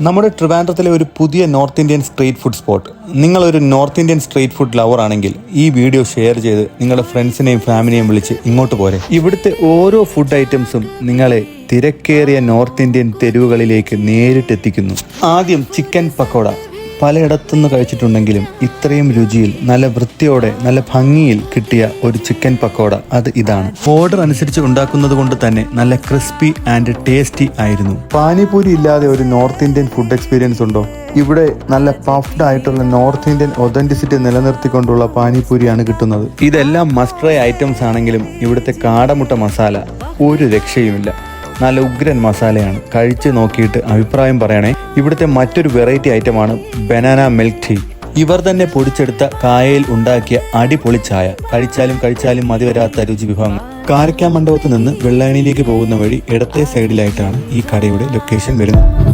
നമ്മുടെ ട്രിവാൻഡ്രത്തിലെ ഒരു പുതിയ north Indian street food spot. നിങ്ങളൊരു north Indian street food lover ആണെങ്കിൽ ഈ വീഡിയോ ഷെയർ ചെയ്ത് നിങ്ങളുടെ ഫ്രണ്ട്സിനെയും ഫാമിലിയെയും വിളിച്ച് ഇങ്ങോട്ട് പോരെ. ഇവിടുത്തെ ഓരോ ഫുഡ് ഐറ്റംസും നിങ്ങളെ തിരക്കേറിയ നോർത്ത് ഇന്ത്യൻ തെരുവുകളിലേക്ക് നേരിട്ടെത്തിക്കുന്നു. ആദ്യം ചിക്കൻ പക്കോട. പലയിടത്തുനിന്ന് കഴിച്ചിട്ടുണ്ടെങ്കിലും ഇത്രയും രുചിയിൽ, നല്ല വൃത്തിയോടെ, നല്ല ഭംഗിയിൽ കിട്ടിയ ഒരു ചിക്കൻ പക്കോട അത് ഇതാണ്. ഓർഡർ അനുസരിച്ച് ഉണ്ടാക്കുന്നത് കൊണ്ട് തന്നെ നല്ല ക്രിസ്പി ആൻഡ് ടേസ്റ്റി ആയിരുന്നു. പാനിപൂരി ഇല്ലാതെ ഒരു നോർത്ത് ഇന്ത്യൻ ഫുഡ് എക്സ്പീരിയൻസ് ഉണ്ടോ? ഇവിടെ നല്ല പഫ്ഡ് ആയിട്ടുള്ള നോർത്ത് ഇന്ത്യൻ ഒതന്റിസിറ്റി നിലനിർത്തിക്കൊണ്ടുള്ള പാനിപൂരിയാണ് കിട്ടുന്നത്. ഇതെല്ലാം മസ്റ്റ് ട്രൈ ഐറ്റംസ് ആണെങ്കിലും ഇവിടുത്തെ കാടമുട്ട മസാല ഒരു രക്ഷയുമില്ല. നല്ല ഉഗ്രൻ മസാലയാണ്. കഴിച്ച് നോക്കിയിട്ട് അഭിപ്രായം പറയണേ. ഇവിടുത്തെ മറ്റൊരു വെറൈറ്റി ഐറ്റമാണ് ബനാന മിൽക്ക് ടീ. ഇവർ തന്നെ പൊടിച്ചെടുത്ത കായയിൽ ഉണ്ടാക്കിയ അടിപൊളി ചായ. കഴിച്ചാലും മതി വരാത്ത രുചി വിഭവങ്ങൾ. കാരക്കാ മണ്ഡപത്തിൽ നിന്ന് വെള്ളായണിയിലേക്ക് പോകുന്ന വഴി ഇടത്തെ സൈഡിലായിട്ടാണ് ഈ കടയുടെ ലൊക്കേഷൻ വരുന്നത്.